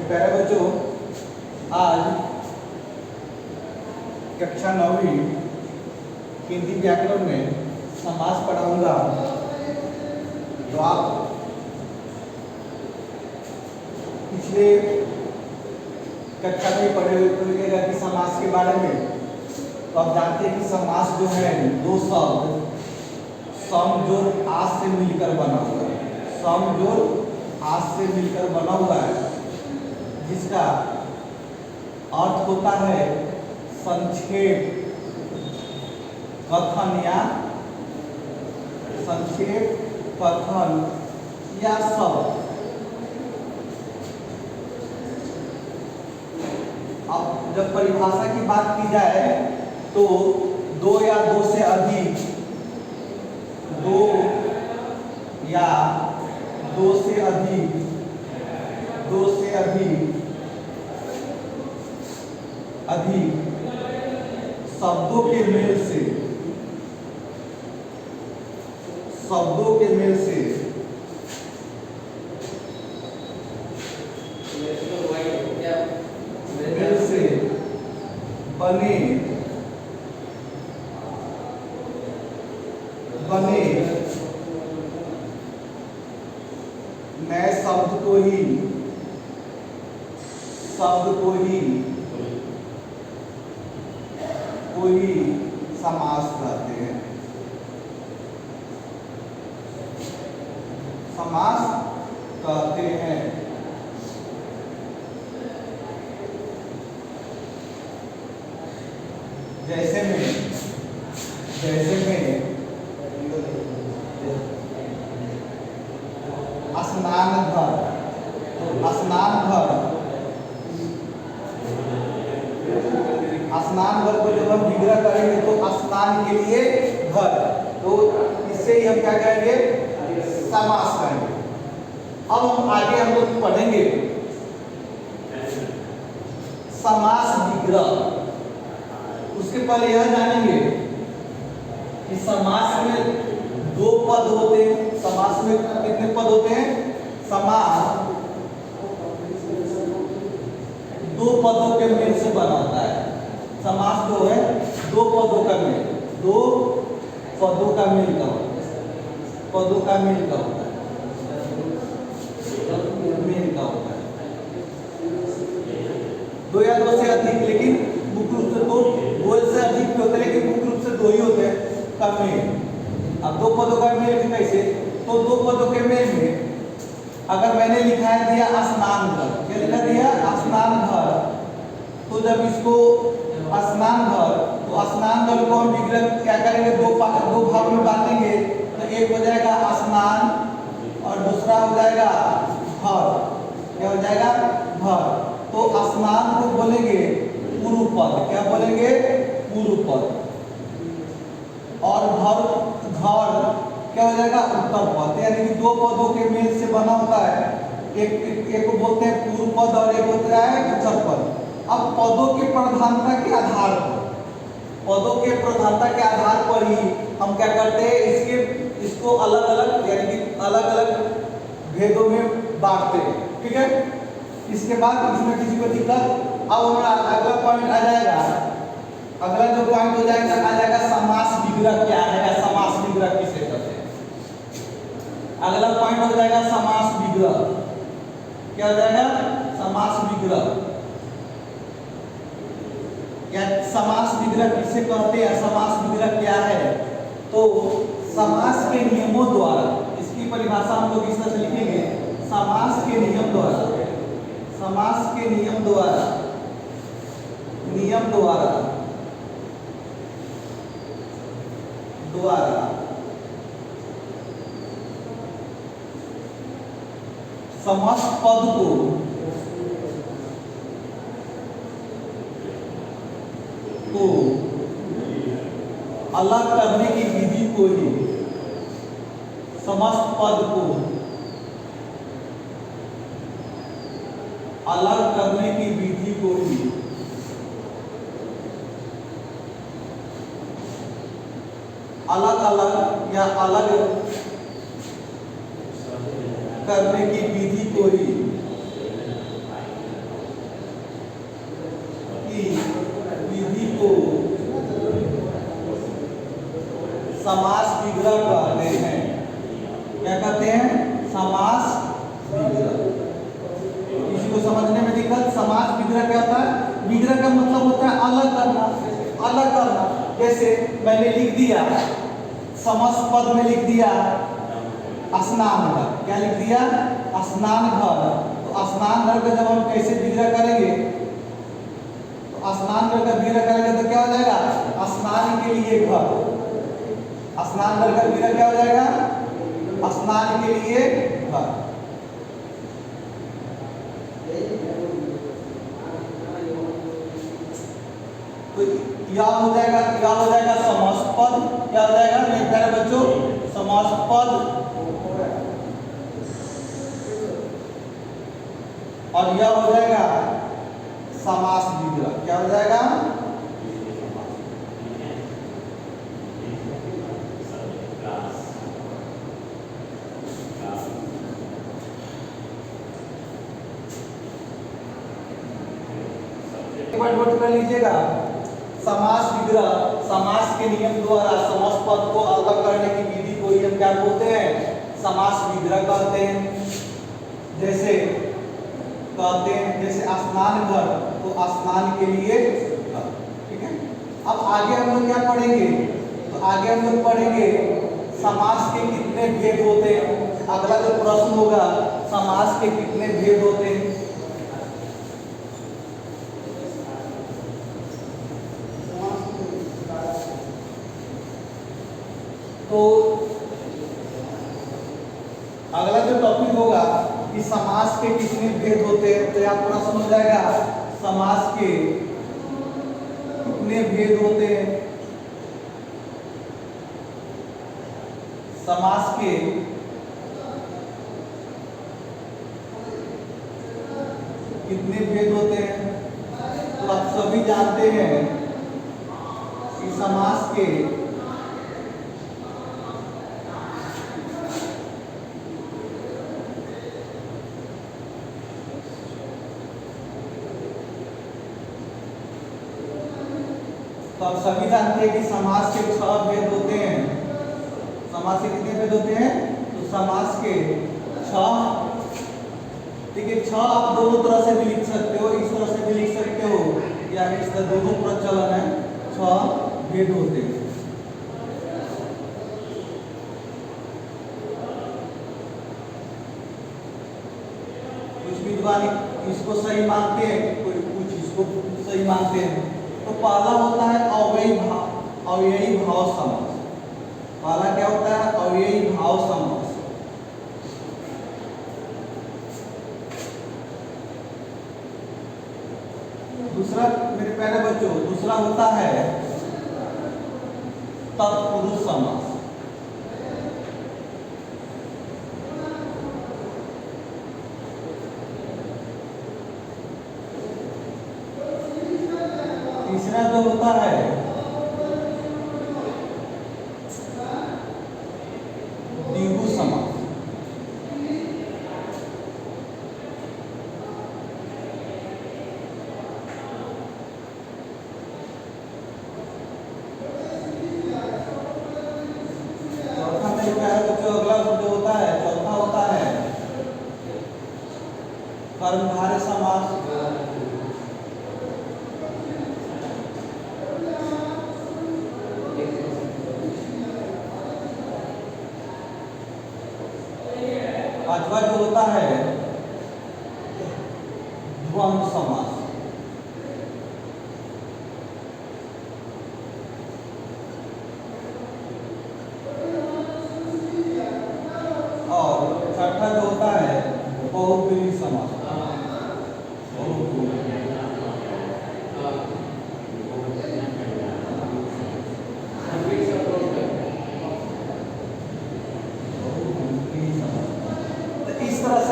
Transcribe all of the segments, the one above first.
प्यारे बच्चों, आज कक्षा 9वीं हिंदी व्याकरण में समास पढ़ाऊंगा। तो आप पिछले कक्षा में पढ़े हुए कि समास के बारे में। तो आप जानते हैं कि समास जो है दो शब्द सम जोड़ आस से मिलकर बना हुआ है। सम जोड़ आस से मिलकर बना हुआ है, जिसका अर्थ होता है संक्षेप, कथन या संक्षेप, कथन या शब्द। अब जब परिभाषा की बात की जाए तो दो या दो से अधिक, दो या दो से अधिक, दो से अधिक शब्दों के मेल से, शब्दों के मेल से बने नए शब्द को ही समास कहते हैं। समास कहते हैं। जैसे में स्नान घर, स्नान घर को जब हम विग्रह करेंगे तो स्नान के लिए घर, तो इससे ही हम क्या करेंगे, समास करेंगे। अब हम आगे हम लोग पढ़ेंगे समास विग्रह। उसके पहले यह जानेंगे कि समास में दो पद होते हैं। समास में कितने पद होते हैं? समास दो पदों के मेल से बना होता है। समास जो है दो पदों का मेल, दो पदों का मेल का होता है, पदों का मेल का होता है, मेल का होता है। दो या दो से अधिक, लेकिन मुख्य रूप से दो से अधिक होते हैं, लेकिन मुख्य रूप से दो ही होते हैं का मेल। अब दो पदों का मेल कैसे? तो दो पदों के मेल में अगर मैंने लिखा है दिया स्नान घर, क्या लिखा दिया? स्नान घर। तो जब इसको स्नान घर, तो स्नान घर को हम विग्रह क्या करेंगे, दो भाग में बांटेंगे। तो एक हो जाएगा स्नान और दूसरा हो जाएगा घर। क्या हो जाएगा? घर। तो स्नान को बोलेंगे पूर्व पद। क्या बोलेंगे? पूर्व पद। और घर क्या हो जाएगा? उत्तर पद। यानी कि दो पदों के मेल से बना होता है। एक को बोलते हैं पूर्व पद और एक होता है उत्तर पद। अब पदों की प्रधानता के आधार पर, ही हम क्या करते हैं, इसको अलग अलग यानी कि अलग अलग भेदों में बांटते हैं। ठीक है, इसके बाद इसमें किसी को दिक्कत? अब हमारा अगला पॉइंट आ जाएगा। अगला जो पॉइंट हो जाएगा आ जाएगा समास विग्रह क्या है या समास विग्रह किसे कहते हैं। अगला पॉइंट हो जाएगा समास विग्रह। क्या हो जाएगा? समास विग्रह। या समास विग्रह किसे कहते हैं, समास विग्रह क्या है? तो समास के नियमों द्वारा, इसकी परिभाषा हम लोग इस तरह से लिखेंगे, समास के नियम द्वारा, समास के नियम द्वारा समस्त पद को अलग करने की विधि को ही, समस्त पद को अलग करने की विधि को ही अलग अलग या अलग करने की विधि को ही समास विग्रह क्या होता है? विग्रह का मतलब होता है अलग करना, अलग करना। जैसे मैंने लिख दिया समस्त पद में लिख दिया स्नान घर, क्या लिख दिया? स्नान घर। तो स्नान घर का जब हम कैसे विग्रह करेंगे, तो स्नान घर का विग्रह करेंगे तो क्या हो जाएगा? स्नान के लिए घर। स्नान घर का विग्रह क्या हो जाएगा? स्नान के लिए घर। तो यह हो जाएगा, क्या हो जाएगा? समस्त पद। क्या हो जाएगा मेरे प्यारे बच्चों? समस्त पद। और यह हो जाएगा समास विग्रह। क्या हो जाएगा? एक बार नोट कर लीजिएगा, समास विग्रह, समास के नियम द्वारा समस्त पद को अलग करने की विधि को हम क्या बोलते हैं? समास विग्रह कहते हैं। जैसे कहते हैं जैसे स्नान घर, तो स्नान के लिए घर। ठीक है। अब आगे हम लोग क्या पढ़ेंगे? तो आगे हम लोग पढ़ेंगे समास के कितने भेद होते हैं। अगला जो प्रश्न होगा, समास के कितने भेद होते हैं। तो अगला जो टॉपिक होगा कि समास के कितने भेद होते हैं, तो यहाँ प्रश्न हो जाएगा समास के कितने भेद होते हैं। समास के कितने भेद होते हैं। तो आप सभी जानते हैं कि समास के तो आप सभी जानते हैं कि समास के 6 भेद होते हैं। समास के कितने भेद होते हैं? तो समास के 6। ठीक है, 6 आप दोनों तरह से भी लिख सकते हो, इस तरह से भी लिख सकते हो, या इस तरह दोनों प्रचलन है। 6 भेद होते हैं। कुछ विद्वान इसको सही मानते हैं, कुछ इसको सही मानते हैं। तो पहला होता है अव्ययी भाव समास। पहला क्या होता है? अव्ययी भाव समास। दूसरा मेरे प्यारे बच्चों, दूसरा होता है तत्पुरुष समास। तीसरा जो होता है द्विगु समास। चौथा मेरे प्यारे बच्चों, अगला जो होता है, चौथा होता है कर्मधारय समास। पांचवा जो होता है द्वंद्व समास। और छठा जो होता है बहुब्रीहि समास।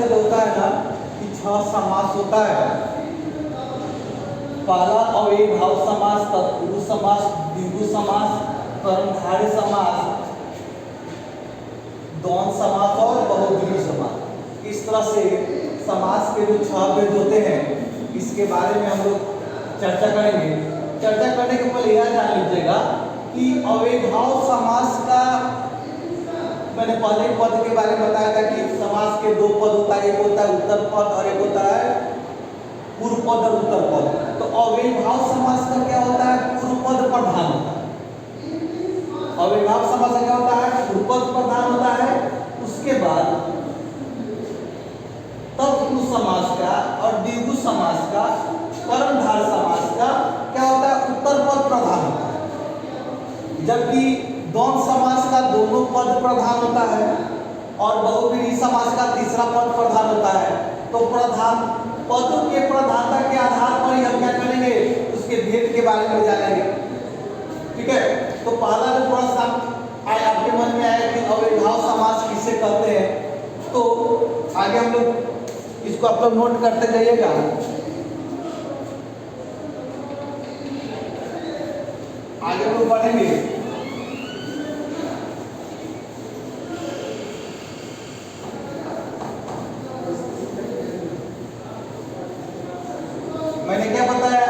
जो होता है ना कि 6 समास होता है। पहला अव्ययी भाव समास, तत्पुरुष समास, द्विगु समास, कर्मधारय समास, द्वंद्व समास और बहुब्रीहि समास। इस तरह से समास के जो 6 भेद होते हैं, इसके बारे में हम लोग चर्चा करेंगे। चर्चा करने के पहले यह जान लीजिएगा कि अव्ययी भाव समास का मैंने पहले पद के बारे में बताया था कि समास के 2 पद होता है, एक होता है उत्तर पद और एक होता है पूर्व पद और उत्तर पद। तो अव्ययीभाव समास का क्या होता है? पूर्व पद प्रधान होता है। अव्ययीभाव समास का क्या होता है? पूर्व पद प्रधान होता है। उसके बाद तत्पुरुष समास का और द्विगु समास का, कर्मधारय समास का क्या होता है? उत्तर पद प्रधान होता है। जबकि द्वंद्व समास का दोनों पद प्रधान होता है और बहुव्रीहि समास का तीसरा पद प्रधान होता है। तो प्रधान पदों के प्रधानता के आधार पर ही हम क्या करेंगे? उसके भेद के बारे में जानेंगे। ठीक है, तो पहला जो प्रश्न आपके मन में आया कि अव्ययीभाव समास किसे कहते हैं, तो आगे हम लोग इसको आप लोग नोट करते जाइएगा। आगे हम लोग बढ़ेंगे। मैंने क्या बताया?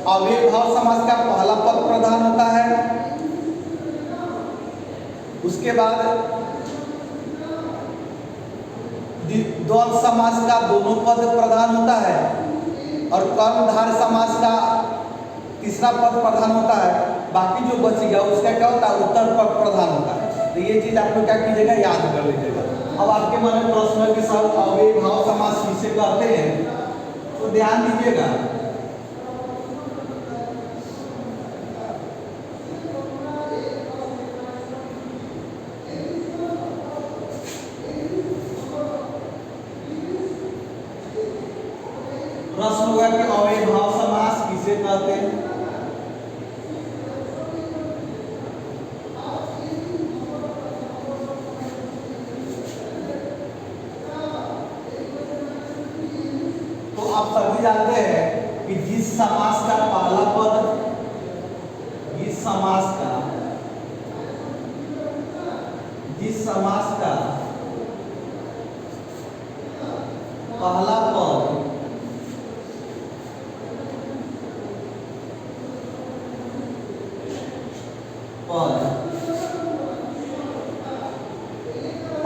अव्ययीभाव समास का पहला पद प्रधान होता है, उसके बाद द्वंद्व समास का दोनों पद प्रधान होता है और कर्मधारय समास का तीसरा पद प्रधान होता है। बाकी जो बच गया उसका क्या होता है? उत्तर पद प्रधान होता है। तो ये चीज आप लोग क्या कीजिएगा? याद कर लीजिएगा। अब आपके मन में प्रश्न के साथ अव्ययीभाव समास किसे कहते हैं, तो ध्यान दीजिएगा। प्रश्न होगा कि अव्ययीभाव समास किसे कहते हैं? तो आप सभी जानते हैं कि जिस समास का पहला पद, जिस समास का पहला पद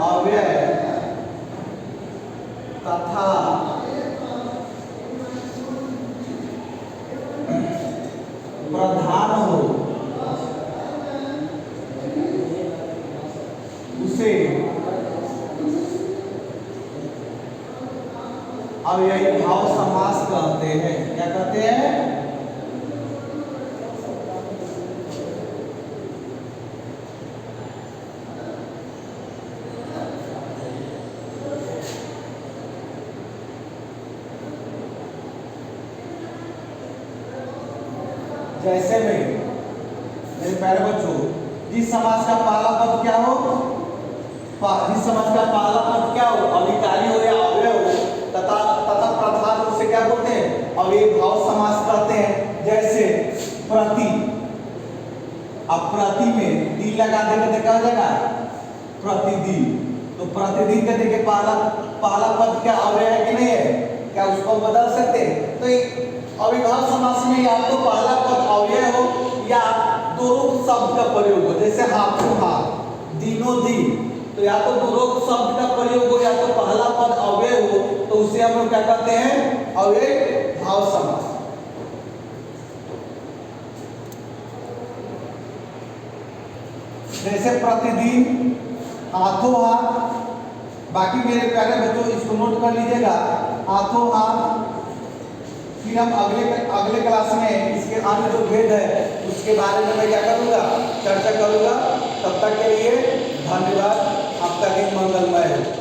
अव्यय तथा प्रधान हो, उसे अव्ययीभाव समास कहते हैं। क्या कहते हैं? जैसे में मेरे प्यारे बच्चों, जिस समास का पहला पद क्या हो, जिस समास का पहला पद क्या हो, अभिकारी हो या अव्यय हो तथा प्रधान हो, उसे क्या बोलते हैं? अव्ययीभाव समास कहते हैं। जैसे प्रति, अब प्रति में दी लगा देंगे तो क्या हो जाएगा? प्रतिदिन। तो प्रतिदिन के देखिए पहला पद क्या अव्यय है कि नहीं है? क्या उसको बदल सकते हैं? तो अव्ययीभाव समास में या तो पहला पद अव्यय हो या दोनों शब्द का प्रयोग हो। जैसे हाथों हाथ, दिनों दिन, तो या तो दोनों शब्द का प्रयोग हो या तो पहला पद अव्यय हो, तो उसे हम लोग क्या कहते हैं? अव्ययीभाव समास। जैसे प्रतिदिन, हाथों हाथ। बाकी मेरे प्यारे बच्चों इसको नोट कर लीजिएगा, हाथों हाथ। फिर हम अगले क्लास में इसके अन्य जो भेद है उसके बारे में मैं क्या करूँगा? चर्चा करूँगा। तब तक के लिए धन्यवाद। आपका दिन मंगलमय हो।